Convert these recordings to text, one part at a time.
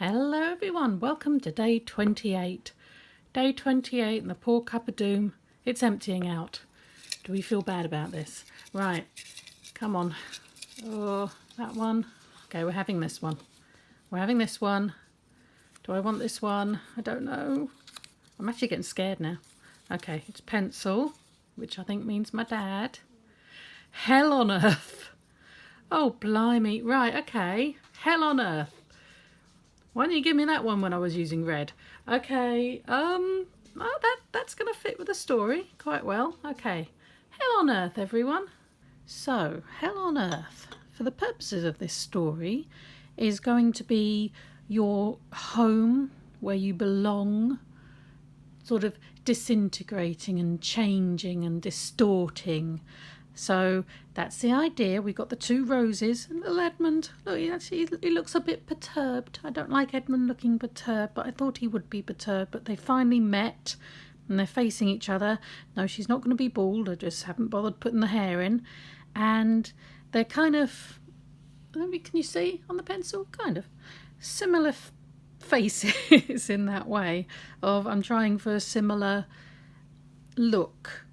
Hello everyone, welcome to day 28. Day 28 and the poor cup of doom, it's emptying out. Do we feel bad about this? Right, come on. Oh, that one. Okay, we're having this one. We're having this one. Do I want this one? I don't know. I'm actually getting scared now. Okay, it's pencil, which I think means my dad. Hell on earth. Oh, blimey. Right, okay. Hell on earth. Why didn't you give me that one when I was using red? Okay, oh, that's going to fit with the story quite well. Okay, hell on earth, everyone. So, hell on earth, for the purposes of this story, is going to be your home where you belong, sort of disintegrating and changing and distorting. So that's the idea. We've got the two roses and little Edmund. Look, he looks a bit perturbed. I don't like Edmund looking perturbed, but I thought he would be perturbed. But they finally met and they're facing each other. No, she's not going to be bald. I just haven't bothered putting the hair in. And they're kind of, can you see on the pencil? Kind of similar faces in that way of I'm trying for a similar look,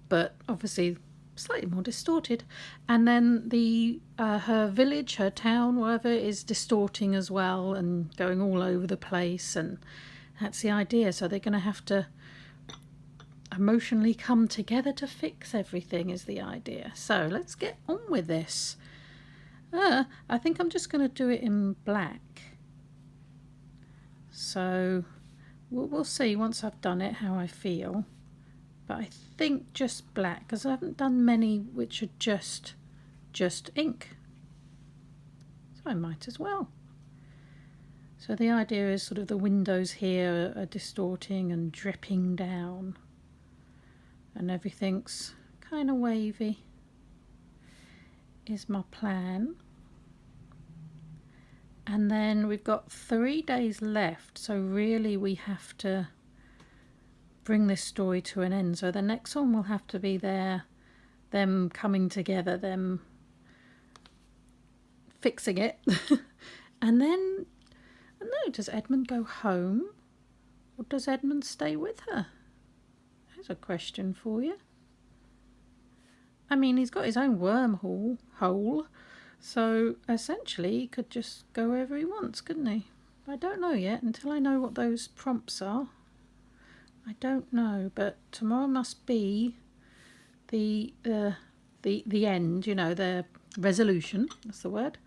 but obviously slightly more distorted. And then the her village, her town, whatever, is distorting as well and going all over the place, and that's the idea. So they're going to have to emotionally come together to fix everything is the idea. So let's get on with this. I think I'm just going to do it in black. So we'll see once I've done it how I feel. But I think just black, because I haven't done many which are just ink. So I might as well. So the idea is sort of the windows here are distorting and dripping down. And everything's kind of wavy, is my plan. And then we've got 3 days left, so really we have to bring this story to an end. So the next one will have to be them coming together, them fixing it. And then, I don't know, does Edmund go home or does Edmund stay with her? There's a question for you. I mean, he's got his own wormhole, so essentially he could just go wherever he wants, couldn't he? I don't know yet until I know what those prompts are. I don't know, but tomorrow must be the end, you know, the resolution, that's the word.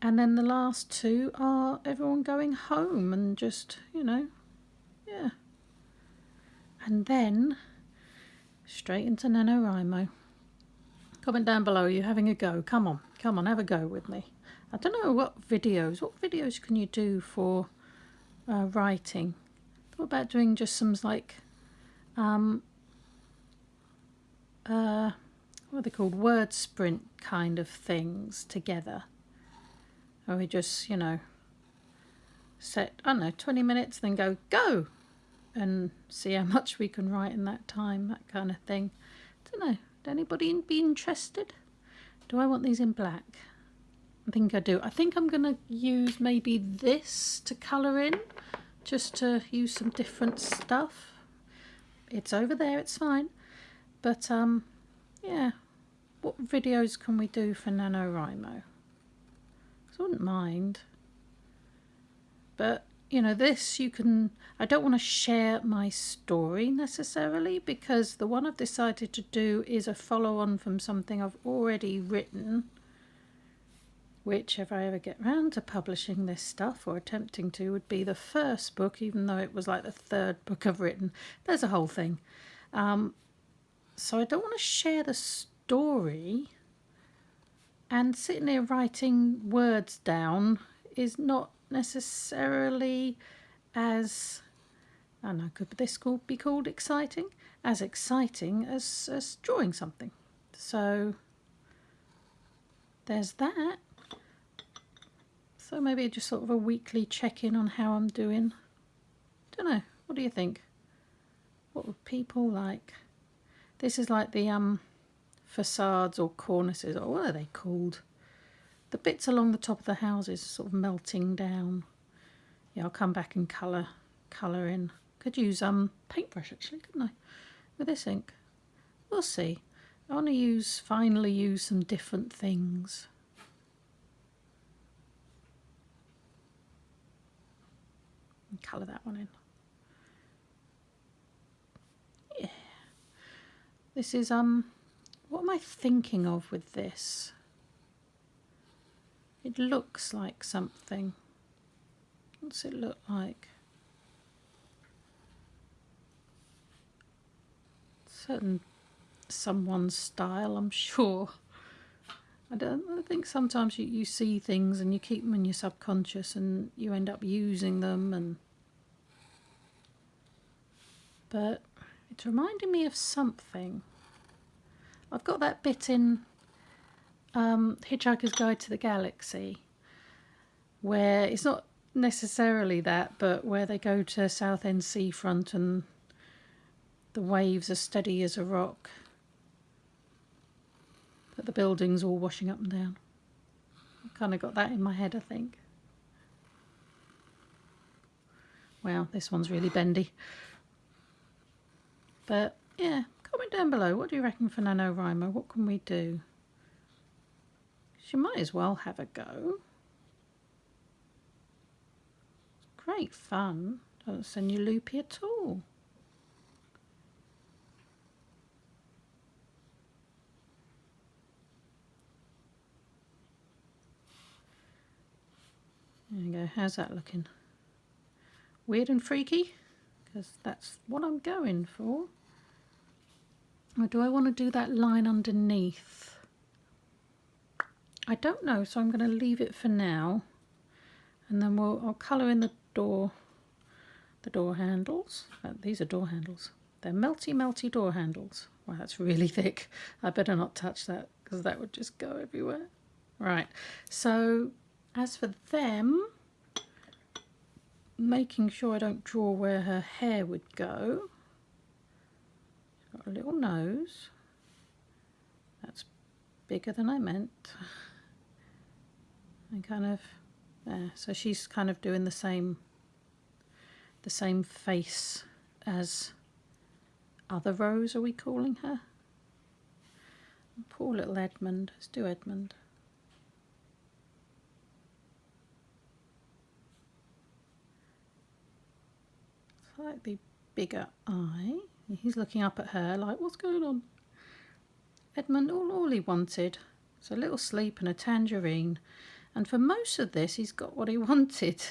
And then the last two are everyone going home and just, you know, yeah. And then straight into NaNoWriMo. Comment down below, are you having a go? Come on, have a go with me. I don't know what videos can you do for writing? Thought about doing just some like what are they called, word sprint kind of things together, or we just, you know, set, I don't know, 20 minutes then go and see how much we can write in that time, that kind of thing. Don't know, would anybody be interested? Do I want these in black? I think I do. I think I'm gonna use maybe this to colour in, just to use some different stuff. It's over there, it's fine. But yeah, what videos can we do for NaNoWriMo? I wouldn't mind. But, you know, this you can, I don't want to share my story necessarily, because the one I've decided to do is a follow-on from something I've already written, which, if I ever get round to publishing this stuff, or attempting to, would be the first book, even though it was like the third book I've written. There's a whole thing. So I don't want to share the story, and sitting there writing words down is not necessarily as, I don't know, could this be called exciting? As exciting as drawing something. So there's that. So maybe just sort of a weekly check-in on how I'm doing. Don't know. What do you think? What would people like? This is like the facades or cornices, or what are they called? The bits along the top of the houses sort of melting down. Yeah, I'll come back and colour in. Could use paintbrush actually, couldn't I? With this ink. We'll see. I want to finally use some different things. And colour that one in. Yeah. This is what am I thinking of with this? It looks like something. What's it look like? Certain someone's style, I'm sure. I think sometimes you see things and you keep them in your subconscious and you end up using them, but it's reminding me of something. I've got that bit in Hitchhiker's Guide to the Galaxy where it's not necessarily that, but where they go to Southend seafront and the waves are steady as a rock, but the buildings all washing up and down. I've kind of got that in my head, I think. Wow, this one's really bendy. But yeah, comment down below. What do you reckon for NaNoWriMo? What can we do? She might as well have a go. Great fun. Doesn't send you loopy at all. There you go. How's that looking? Weird and freaky? Because that's what I'm going for. Or do I want to do that line underneath? I don't know, so I'm going to leave it for now. And then I'll colour in the door handles. These are door handles. They're melty door handles. Wow, that's really thick. I better not touch that because that would just go everywhere. Right, so as for them, making sure I don't draw where her hair would go. She's got a little nose. That's bigger than I meant. And kind of there. So she's kind of doing the same face as other Rose, are we calling her? Poor little Edmund. Let's do Edmund. Slightly bigger eye. He's looking up at her like, what's going on? Edmund, all he wanted was a little sleep and a tangerine. And for most of this, he's got what he wanted.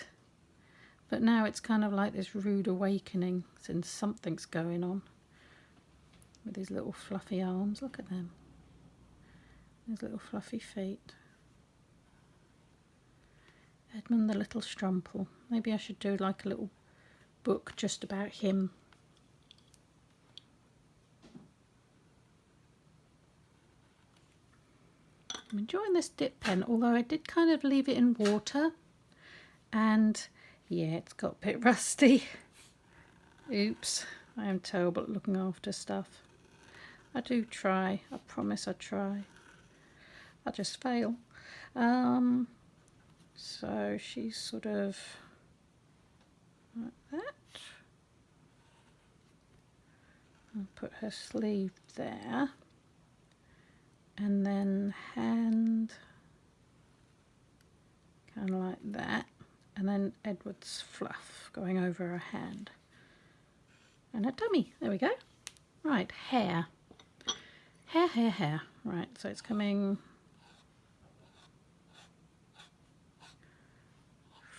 But now it's kind of like this rude awakening since something's going on. With his little fluffy arms. Look at them. His little fluffy feet. Edmund the little strumple. Maybe I should do like a little book just about him. I'm enjoying this dip pen, although I did kind of leave it in water and yeah, it's got a bit rusty. Oops, I am terrible at looking after stuff. I do try, I promise I try. I just fail. So she's sort of like that. I'll put her sleeve there. And then hand, kind of like that. And then Edward's fluff going over her hand. And her tummy, there we go. Right, hair. Hair. Right, so it's coming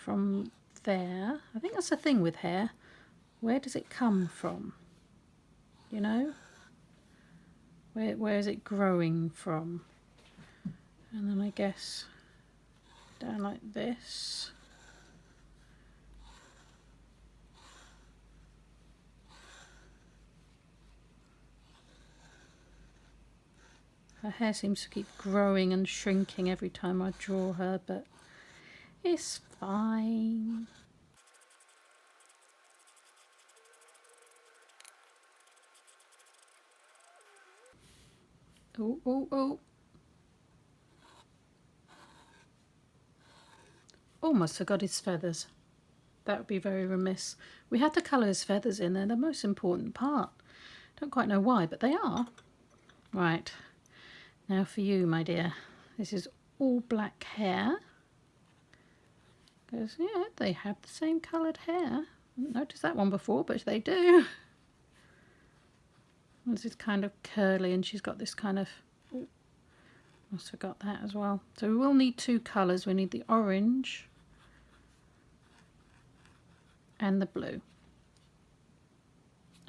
from there. I think that's the thing with hair. Where does it come from? You know? Where is it growing from? And then I guess down like this. Her hair seems to keep growing and shrinking every time I draw her, but it's fine. Oh. Almost forgot his feathers. That would be very remiss. We had to colour his feathers in. They're the most important part. Don't quite know why, but they are. Right. Now for you, my dear. This is all black hair. Because, yeah, they have the same coloured hair. I didn't notice that one before, but they do. This is kind of curly, and she's got this kind of... Ooh, almost forgot that as well. So we will need two colours. We need the orange and the blue.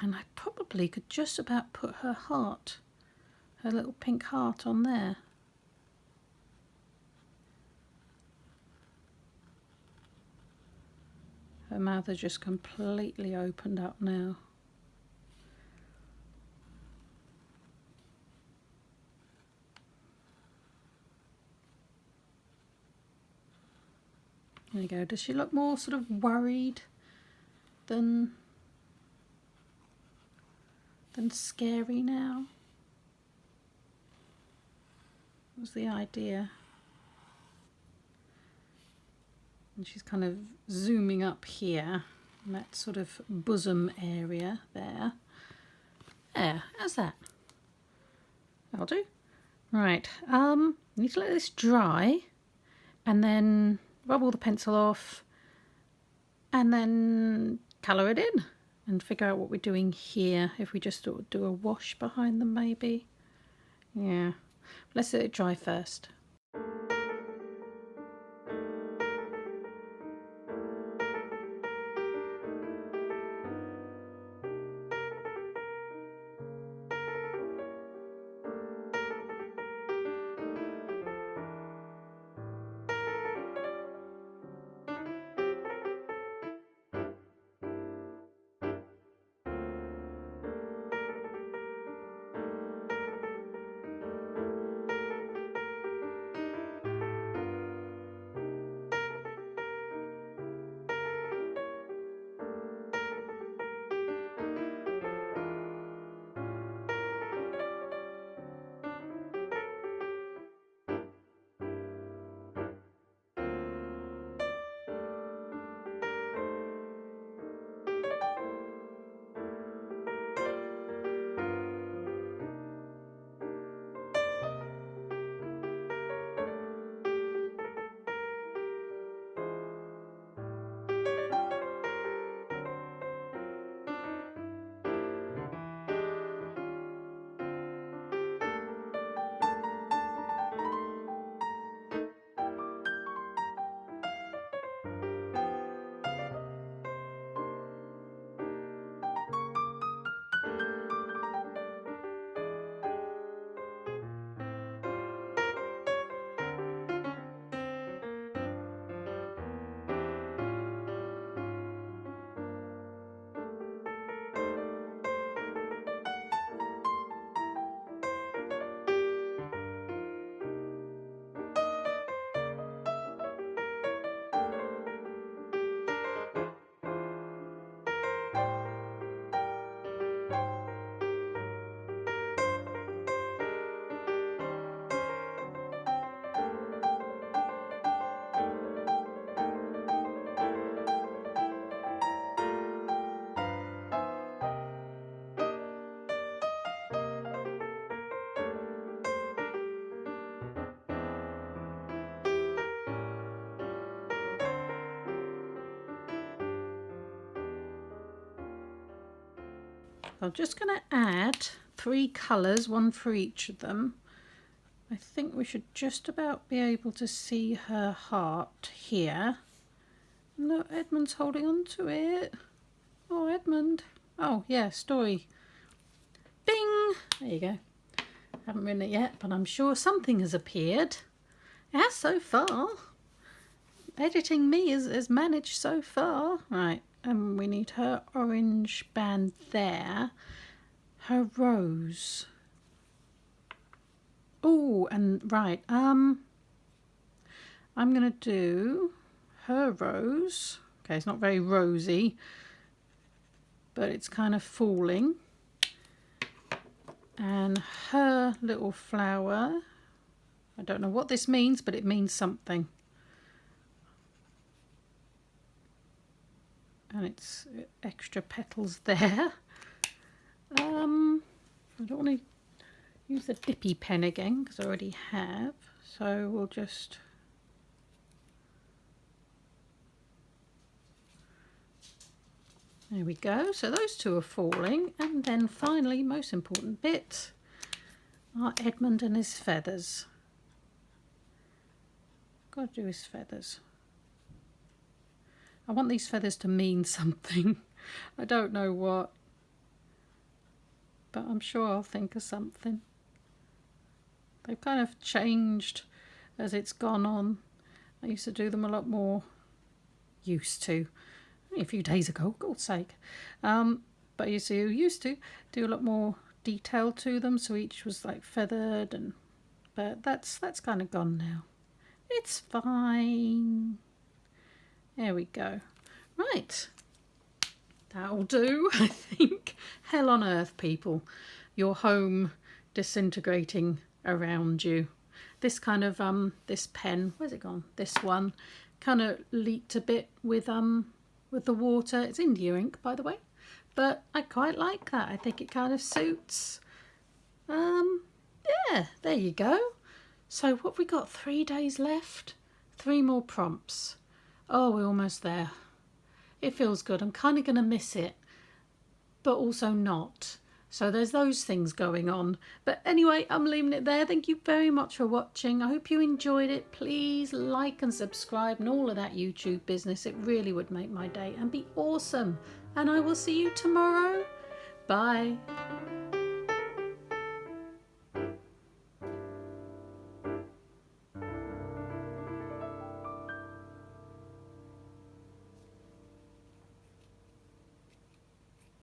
And I probably could just about put her heart, her little pink heart on there. Her mouth has just completely opened up now. There you go. Does she look more sort of worried than scary now? What was the idea? And she's kind of zooming up here in that sort of bosom area there. There, how's that? That'll do. Right, need to let this dry and then rub all the pencil off and then colour it in and figure out what we're doing here. If we just sort of do a wash behind them maybe. Yeah, let's let it dry first. I'm just going to add 3 colours, one for each of them. I think we should just about be able to see her heart here. No, Edmund's holding on to it. Oh, Edmund. Oh, yeah, story. Bing! There you go. Haven't written it yet, but I'm sure something has appeared. It has so far. Editing me has managed so far. Right, and we need her orange band there. Her rose. Oh, and right, I'm going to do her rose. Okay, it's not very rosy, but it's kind of falling. And her little flower, I don't know what this means, but it means something. and it's extra petals there. I don't want to use the dippy pen again because I already have, so we'll just there we go. So those two are falling, and then finally, most important bit, are Edmund and his feathers. Got to do his feathers. I want these feathers to mean something. I don't know what, but I'm sure I'll think of something. They've kind of changed as it's gone on. I used to do them a lot more, used to, only a few days ago, God's sake. But you see, used to do a lot more detail to them, so each was like feathered, and but that's kind of gone now. It's fine. There we go. Right. That'll do, I think. Hell on earth, people. Your home disintegrating around you. This kind of, this pen, where's it gone? This one kind of leaked a bit with the water. It's India ink, by the way. But I quite like that. I think it kind of suits. Yeah, there you go. So what have we got? 3 days left? 3 more prompts. Oh, we're almost there. It feels good. I'm kind of going to miss it, but also not. So there's those things going on. But anyway, I'm leaving it there. Thank you very much for watching. I hope you enjoyed it. Please like and subscribe and all of that YouTube business. It really would make my day and be awesome. And I will see you tomorrow. Bye.